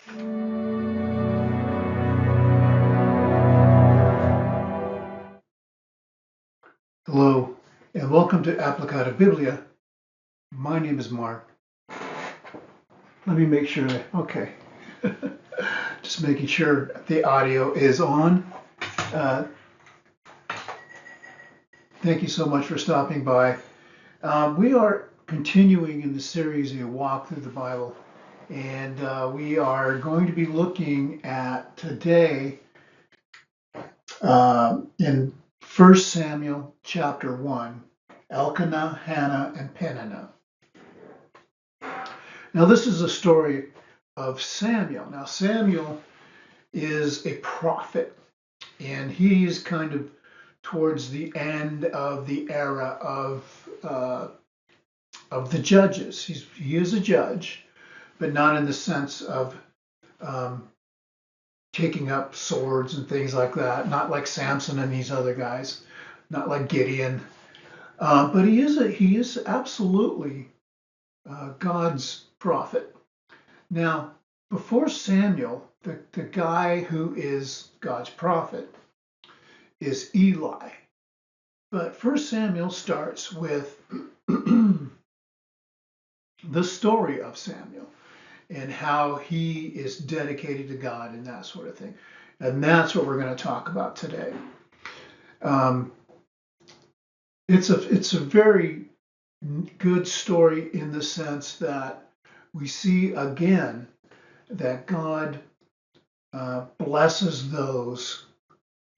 Hello, and welcome to Applicata Biblia. My name is Mark. Let me make sure okay. Just making sure the audio is on. Uh, Thank you so much for stopping by. We are continuing in the series, A Walk Through the Bible, and we are going to be looking at today in 1 Samuel chapter 1, Elkanah, Hannah, and Peninnah. Now, this is a story of Samuel. Now, Samuel is a prophet, and he's kind of towards the end of the era of the judges. He is a judge, but not in the sense of taking up swords and things like that. Not like Samson and these other guys. Not like Gideon. But he is absolutely God's prophet. Now, before Samuel, the guy who is God's prophet is Eli. But First Samuel starts with the story of Samuel and how he is dedicated to God and that sort of thing. And that's what we're going to talk about today. It's a very good story in the sense that we see again that God blesses those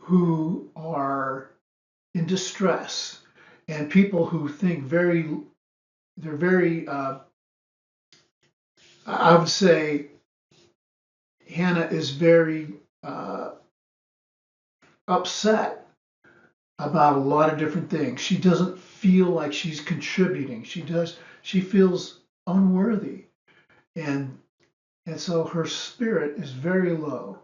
who are in distress and people who think they're very, I would say Hannah is very upset about a lot of different things. She doesn't feel like she's contributing. She feels unworthy. And so her spirit is very low.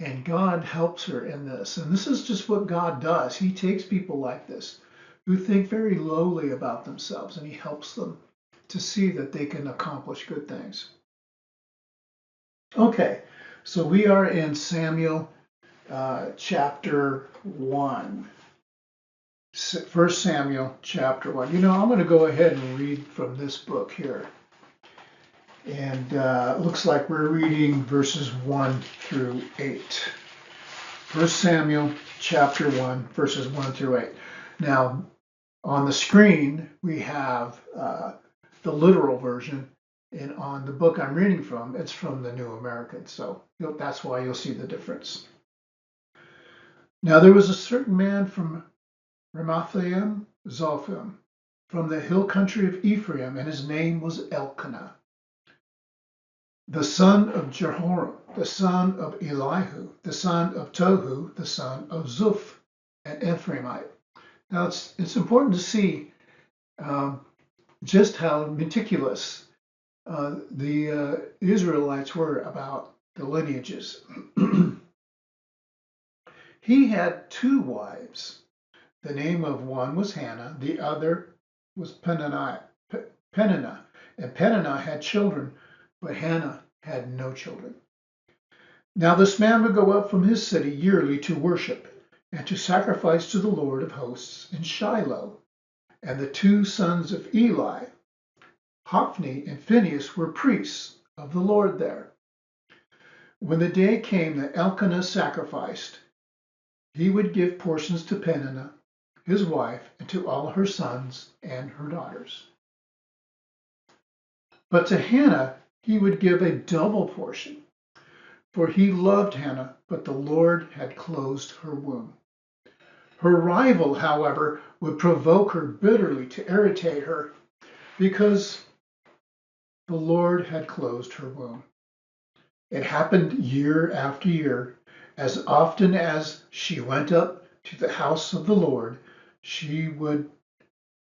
And God helps her in this. And this is just what God does. He takes people like this who think very lowly about themselves, and he helps them to see that they can accomplish good things. Okay, so we are in Samuel chapter 1. 1 Samuel chapter 1. I'm going to go ahead and read from this book here. And it looks like we're reading verses 1 through 8. 1 Samuel chapter 1, verses 1 through 8. Now, on the screen, we have the literal version. And on the book I'm reading from, it's from the New American. So that's why you'll see the difference. Now, there was a certain man from Ramathaim Zophim, from the hill country of Ephraim, and his name was Elkanah, the son of Jehoram, the son of Elihu, the son of Tohu, the son of Zuph, an Ephraimite. Now, it's important to see just how meticulous the Israelites were about the lineages. He had 2 wives. The name of one was Hannah, the other was Peninnah. And Peninnah had children, but Hannah had no children. Now this man would go up from his city yearly to worship and to sacrifice to the Lord of hosts in Shiloh. And the 2 sons of Eli, Hophni and Phinehas, were priests of the Lord there. When the day came that Elkanah sacrificed, he would give portions to Peninnah, his wife, and to all her sons and her daughters. But to Hannah he would give a double portion, for he loved Hannah, but the Lord had closed her womb. Her rival, however, would provoke her bitterly to irritate her, because the Lord had closed her womb. It happened year after year. As often as she went up to the house of the Lord, she would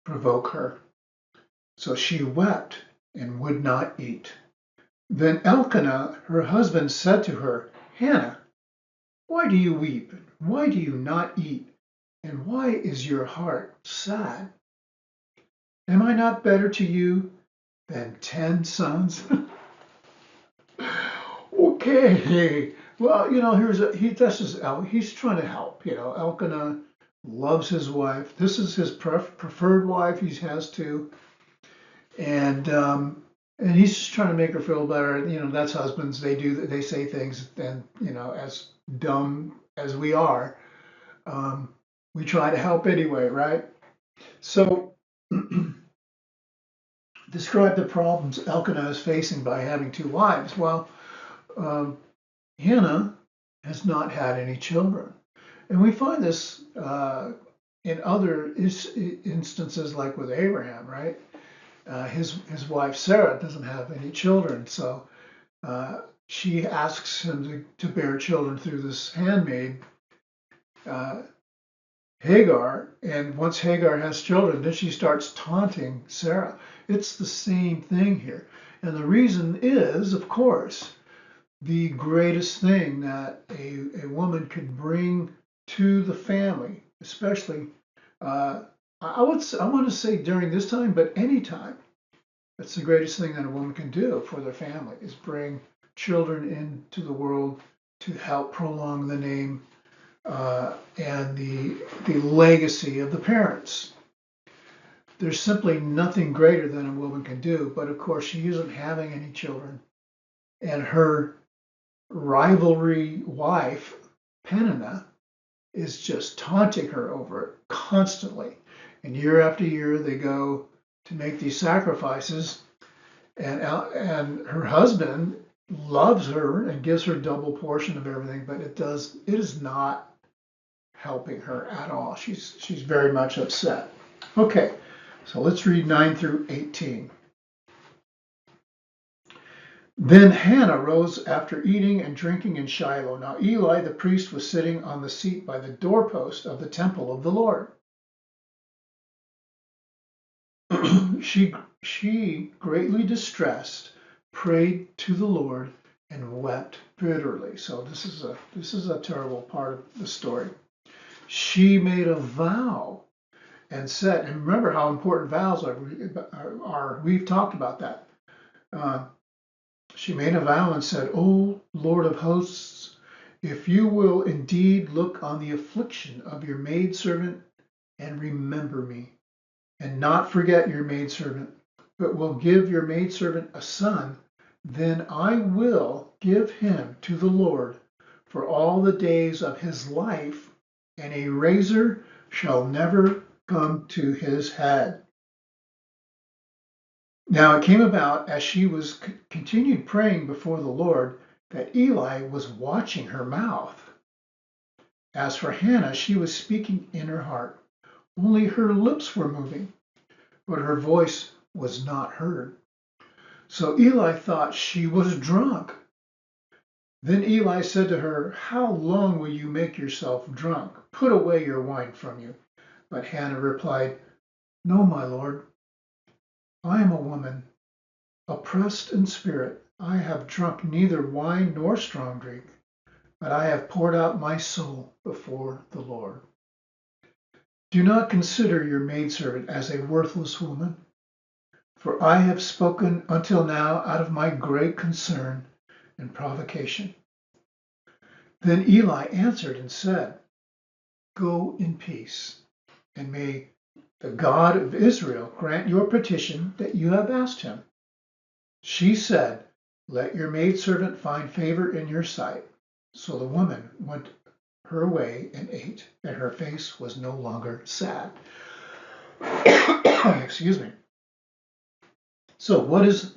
provoke her. So she wept and would not eat. Then Elkanah, her husband, said to her, Hannah, why do you weep? Why do you not eat? And why is your heart sad? Am I not better to you than 10 sons? Okay. Well, he's trying to help. Elkanah loves his wife. This is his preferred wife. He has two, and he's just trying to make her feel better. That's husbands. They say things, and as dumb as we are, um, we try to help anyway, right? So, describe the problems Elkanah is facing by having two wives. Well, um, Hannah has not had any children. And we find this in other instances, like with Abraham, right? His wife Sarah doesn't have any children, so she asks him to bear children through this handmaid, uh, Hagar. And once Hagar has children, then she starts taunting Sarah. It's the same thing here. And the reason is, of course, the greatest thing that a woman could bring to the family, especially I want to say during this time, but any time, that's the greatest thing that a woman can do for their family is bring children into the world to help prolong the name and the legacy of the parents. There's simply nothing greater than a woman can do, but of course she isn't having any children, and her rivalry wife, Peninnah, is just taunting her over it constantly. And year after year, they go to make these sacrifices, and her husband loves her and gives her double portion of everything, but it is not helping her at all. She's very much upset. Okay, so let's read 9 through 18. Then Hannah rose after eating and drinking in Shiloh. Now Eli the priest was sitting on the seat by the doorpost of the temple of the Lord. She, greatly distressed, prayed to the Lord and wept bitterly. So this is a terrible part of the story. She made a vow and said, and remember how important vows are. We've talked about that. She made a vow and said, "O Lord of hosts, if you will indeed look on the affliction of your maidservant and remember me, and not forget your maidservant, but will give your maidservant a son, then I will give him to the Lord for all the days of his life, and a razor shall never come to his head." Now it came about as she was continued praying before the Lord that Eli was watching her mouth. As for Hannah, she was speaking in her heart. Only her lips were moving, but her voice was not heard. So Eli thought she was drunk. Then Eli said to her, "How long will you make yourself drunk? Put away your wine from you." But Hannah replied, "No, my Lord. I am a woman, oppressed in spirit. I have drunk neither wine nor strong drink, but I have poured out my soul before the Lord. Do not consider your maidservant as a worthless woman, for I have spoken until now out of my great concern and provocation." Then Eli answered and said, "Go in peace, and may the God of Israel grant your petition that you have asked him." She said, "Let your maidservant find favor in your sight." So the woman went her way and ate, and her face was no longer sad. Excuse me. So what is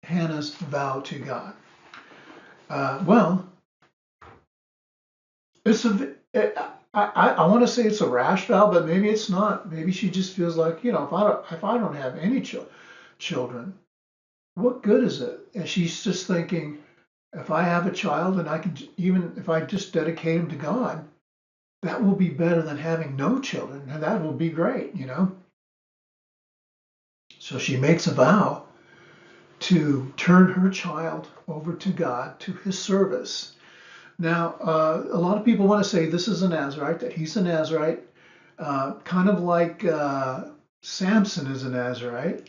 Hannah's vow to God? Well, I want to say it's a rash vow, but maybe it's not. Maybe she just feels like, if I don't have any children, what good is it? And she's just thinking, if I have a child and I can, even if I just dedicate him to God, that will be better than having no children, and that will be great. So she makes a vow to turn her child over to God, to his service. Now, a lot of people want to say this is a Nazarite, that he's a Nazarite, kind of like Samson is a Nazarite.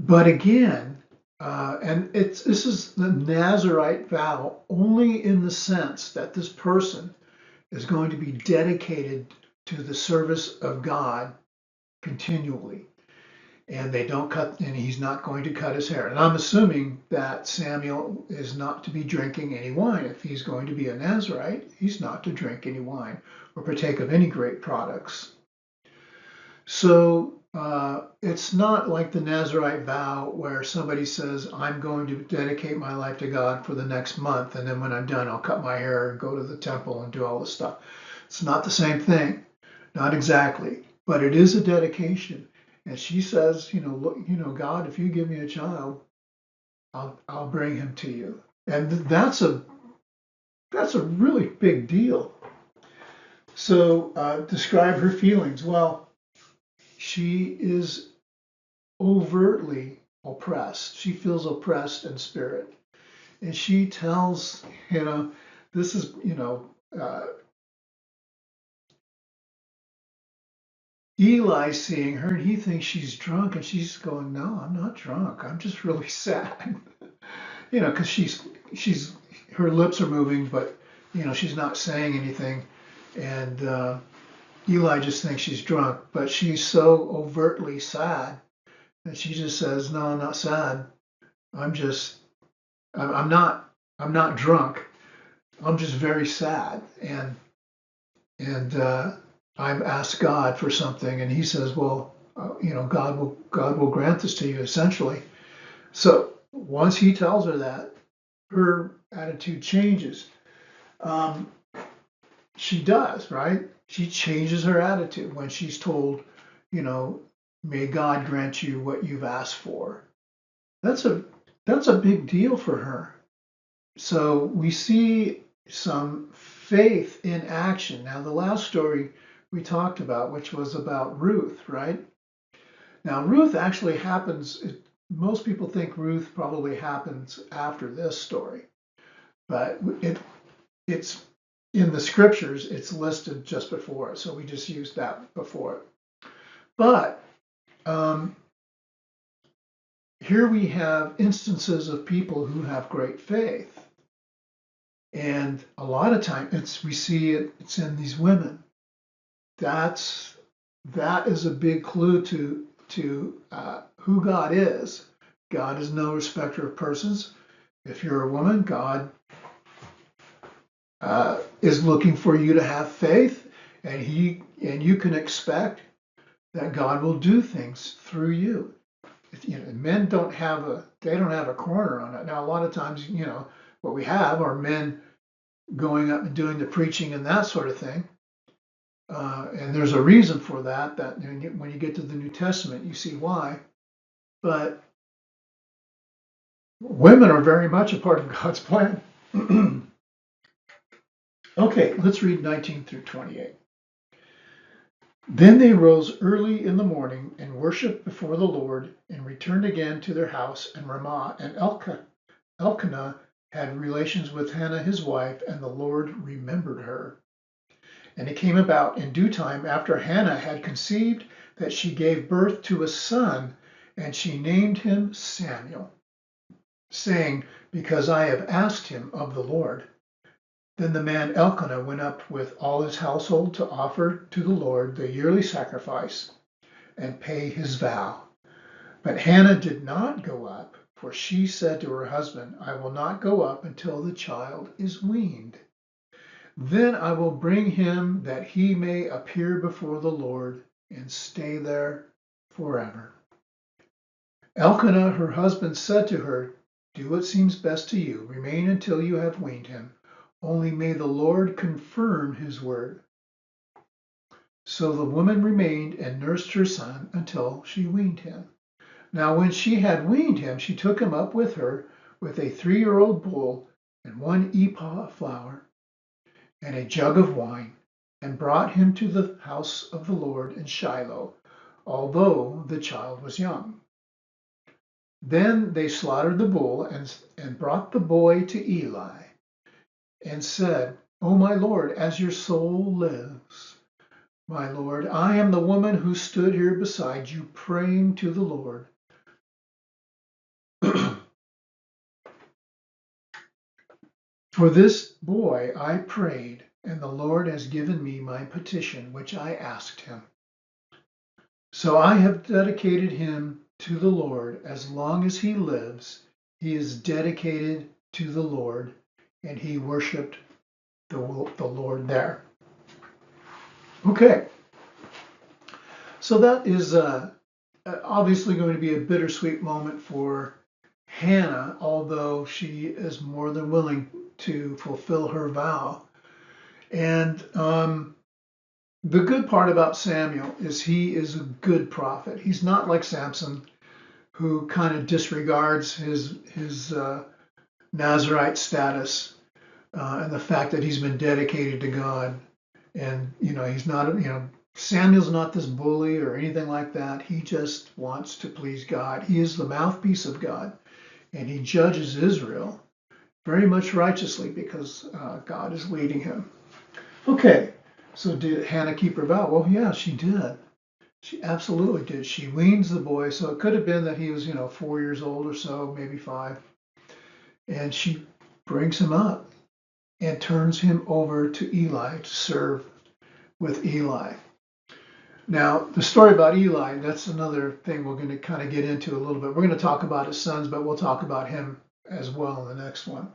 But again, and this is the Nazarite vow only in the sense that this person is going to be dedicated to the service of God continually. And they don't cut, and he's not going to cut his hair. And I'm assuming that Samuel is not to be drinking any wine. If he's going to be a Nazarite, he's not to drink any wine or partake of any grape products. So it's not like the Nazarite vow where somebody says, I'm going to dedicate my life to God for the next month, and then when I'm done, I'll cut my hair and go to the temple and do all this stuff. It's not the same thing, not exactly, but it is a dedication. And she says, look, God, if you give me a child, I'll bring him to you. And that's a really big deal. So describe her feelings. Well, she is overtly oppressed. She feels oppressed in spirit. And she tells, this is, Eli seeing her, and he thinks she's drunk, and she's going, "No, I'm not drunk. I'm just really sad." Because she's her lips are moving, but she's not saying anything, and Eli just thinks she's drunk, but she's so overtly sad that she just says, "No, I'm not sad. I'm just, I'm not drunk. I'm just very sad." And I've asked God for something, and He says, "Well, God will grant this to you." Essentially, so once He tells her that, her attitude changes. She does, right? She changes her attitude when she's told, "May God grant you what you've asked for." That's a big deal for her. So we see some faith in action. Now, the last story we talked about, which was about Ruth, right? Now, Ruth actually happens, most people think Ruth probably happens after this story, but it's in the scriptures, it's listed just before it, so we just used that before it. But here we have instances of people who have great faith. And a lot of times we see it's in these women. That is a big clue to who God is. God is no respecter of persons. If you're a woman, God is looking for you to have faith, and you can expect that God will do things through you. Men don't have a corner on it. Now, a lot of times, what we have are men going up and doing the preaching and that sort of thing. And there's a reason for that when you get to the New Testament, you see why. But women are very much a part of God's plan. Okay, let's read 19 through 28. Then they rose early in the morning and worshipped before the Lord and returned again to their house in Ramah. And Elkanah had relations with Hannah his wife, and the Lord remembered her. And it came about in due time after Hannah had conceived that she gave birth to a son, and she named him Samuel, saying, "Because I have asked him of the Lord." Then the man Elkanah went up with all his household to offer to the Lord the yearly sacrifice and pay his vow. But Hannah did not go up, for she said to her husband, "I will not go up until the child is weaned. Then I will bring him that he may appear before the Lord and stay there forever." Elkanah, her husband, said to her, "Do what seems best to you. Remain until you have weaned him. Only may the Lord confirm his word." So the woman remained and nursed her son until she weaned him. Now when she had weaned him, she took him up with her with a 3-year-old bull and 1 ephah of flour and a jug of wine, and brought him to the house of the Lord in Shiloh, although the child was young. Then they slaughtered the bull and brought the boy to Eli, and said, "O my Lord, as your soul lives, my Lord, I am the woman who stood here beside you praying to the Lord. For this boy I prayed, and the Lord has given me my petition, which I asked him. So I have dedicated him to the Lord. As long as he lives, he is dedicated to the Lord, and he worshiped the Lord there. Okay, so that is obviously going to be a bittersweet moment for Hannah, although she is more than willing to fulfill her vow. And the good part about Samuel is he is a good prophet. He's not like Samson, who kind of disregards his Nazirite status and the fact that he's been dedicated to God. And he's not, Samuel's not this bully or anything like that. He just wants to please God. He is the mouthpiece of God, and he judges Israel very much righteously because God is leading him. Okay, so did Hannah keep her vow? Well, yeah, she did. She absolutely did. She weans the boy, so it could have been that he was, 4 years old or so, maybe 5. And she brings him up and turns him over to Eli to serve with Eli. Now, the story about Eli, that's another thing we're going to kind of get into a little bit. We're going to talk about his sons, but we'll talk about him as well in the next one.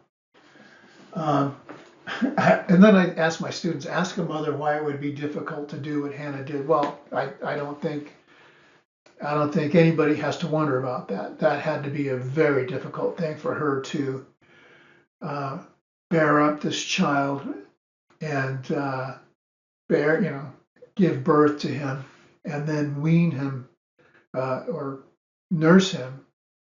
And then I ask my students, ask a mother why it would be difficult to do what Hannah did. Well, I don't think anybody has to wonder about that. That had to be a very difficult thing for her to bear up this child and give birth to him and then wean him or nurse him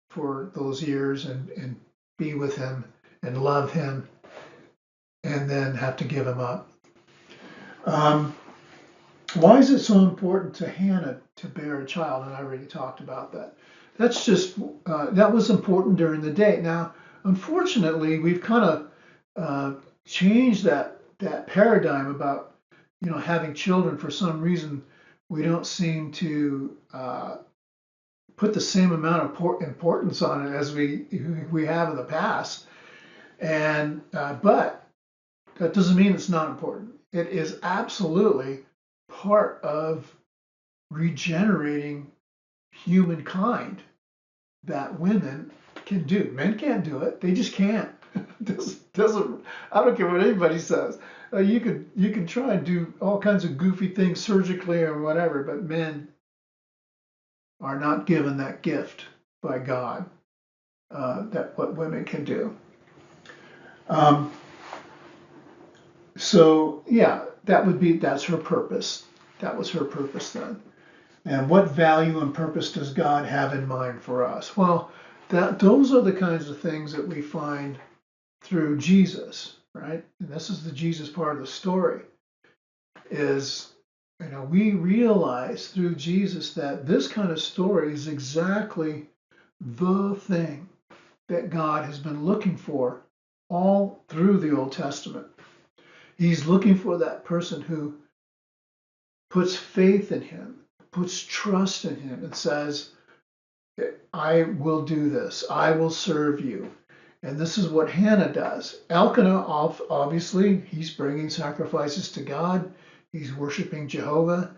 for those years and be with him and love him and then have to give him up. Why is it so important to Hannah to bear a child? And I already talked about that. That's just, that was important during the day. Now, unfortunately, we've kind of changed that paradigm about, having children. For some reason, we don't seem to put the same amount of importance on it as we have in the past. And but that doesn't mean it's not important. It is absolutely part of regenerating humankind that women can do. Men can't do it. They just can't. doesn't. I don't care what anybody says. You can try and do all kinds of goofy things surgically or whatever, but men are not given that gift by God that what women can do. So yeah, that's her purpose. That was her purpose then. And what value and purpose does God have in mind for us? Well, those are the kinds of things that we find through Jesus, right? And this is the Jesus part of the story. Is we realize through Jesus that this kind of story is exactly the thing that God has been looking for all through the Old Testament. He's looking for that person who puts faith in him, puts trust in him, and says, I will do this. I will serve you. And this is what Hannah does. Elkanah, obviously, he's bringing sacrifices to God. He's worshiping Jehovah.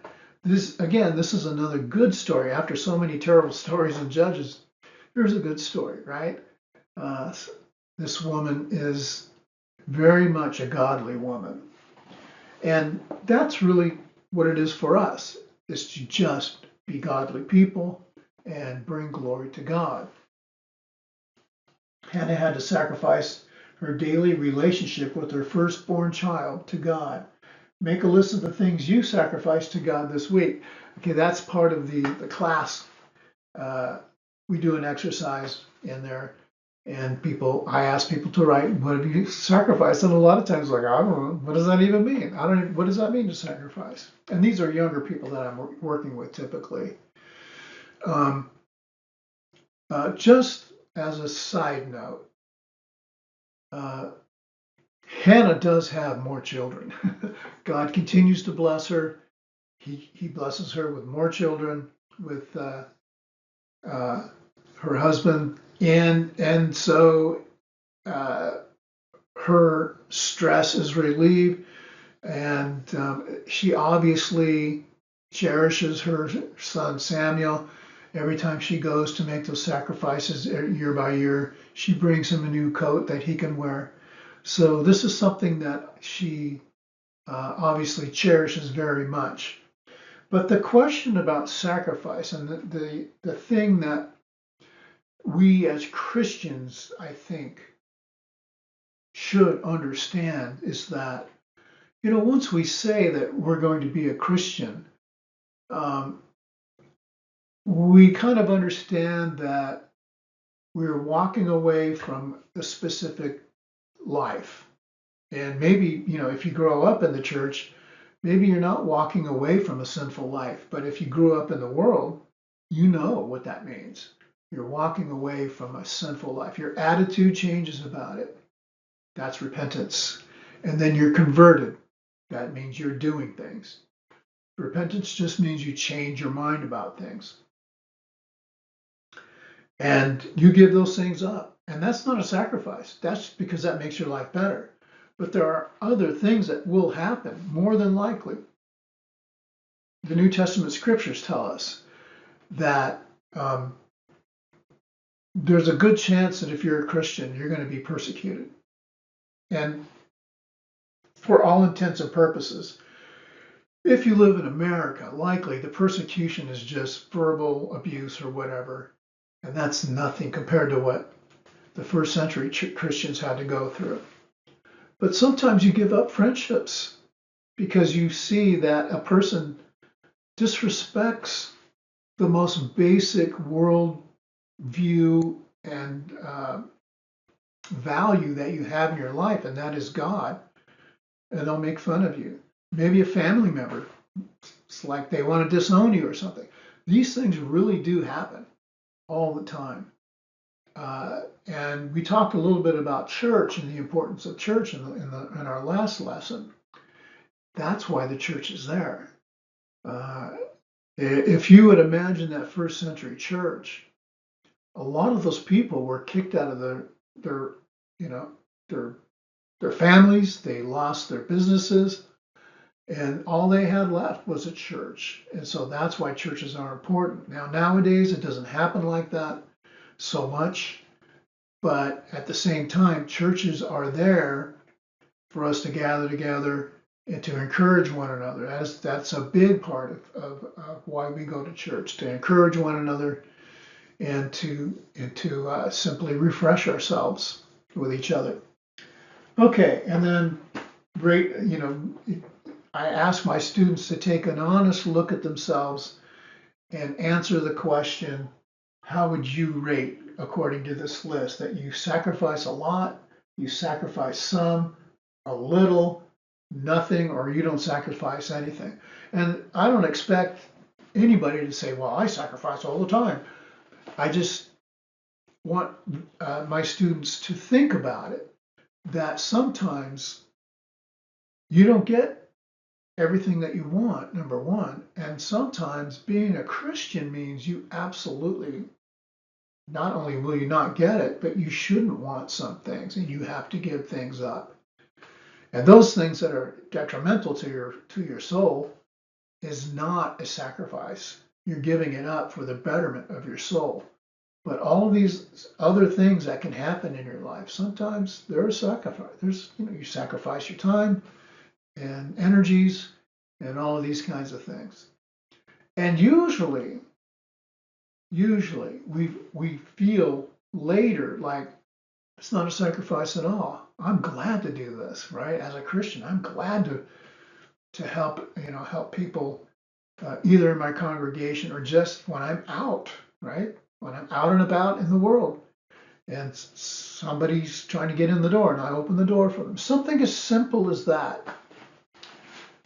This is another good story. After so many terrible stories in Judges, here's a good story, right? This woman is very much a godly woman. And that's really what it is for us, is to just be godly people and bring glory to God. Hannah had to sacrifice her daily relationship with her firstborn child to God. Make a list of the things you sacrifice to God this week. Okay, that's part of the class. We do an exercise in there, and I ask people to write, what have you sacrificed? And a lot of times, like, I don't know, what does that even mean? What does that mean to sacrifice? And these are younger people that I'm working with typically. Just as a side note, Hannah does have more children. God continues to bless her. He blesses her with more children, with her husband, and so her stress is relieved, and she obviously cherishes her son Samuel. Every time she goes to make those sacrifices year by year, she brings him a new coat that he can wear. So this is something that she obviously cherishes very much. But the question about sacrifice, and the thing that we as Christians, I think, should understand is that, once we say that we're going to be a Christian, we kind of understand that we're walking away from a specific life. And maybe, if you grow up in the church, maybe you're not walking away from a sinful life. But if you grew up in the world, you know what that means. You're walking away from a sinful life. Your attitude changes about it. That's repentance. And then you're converted. That means you're doing things. Repentance just means you change your mind about things. And you give those things up. And that's not a sacrifice. That's because that makes your life better. But there are other things that will happen, more than likely. The New Testament scriptures tell us that there's a good chance that if you're a Christian, you're going to be persecuted. And for all intents and purposes, if you live in America, likely the persecution is just verbal abuse or whatever. And that's nothing compared to what the first century Christians had to go through. But sometimes you give up friendships because you see that a person disrespects the most basic world view and value that you have in your life, and that is God. And they'll make fun of you. Maybe a family member, it's like they want to disown you or something. These things really do happen all the time. And we talked a little bit about church and the importance of church in our last lesson. That's why the church is there. If you would imagine that first century church, a lot of those people were kicked out of their families. They lost their businesses, and all they had left was a church. And so that's why churches are important. Now, nowadays, it doesn't happen like that so much. But at the same time, churches are there for us to gather together and to encourage one another. That's a big part of why we go to church, to encourage one another and to simply refresh ourselves with each other. Okay, and then I ask my students to take an honest look at themselves and answer the question, how would you rate according to this list? That you sacrifice a lot, you sacrifice some, a little, nothing, or you don't sacrifice anything. And I don't expect anybody to say, well, I sacrifice all the time. I just want my students to think about it, that sometimes you don't get everything that you want, number one. And sometimes being a Christian means you absolutely, not only will you not get it, but you shouldn't want some things, and you have to give things up. And those things that are detrimental to your soul is not a sacrifice. You're giving it up for the betterment of your soul. But all of these other things that can happen in your life, sometimes they're a sacrifice. You sacrifice your time and energies and all of these kinds of things. And usually we feel later like it's not a sacrifice at all. I'm glad to do this, right? As a Christian, I'm glad to help people either in my congregation or just when I'm out, right? When I'm out and about in the world and somebody's trying to get in the door and I open the door for them. Something as simple as that.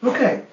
Okay,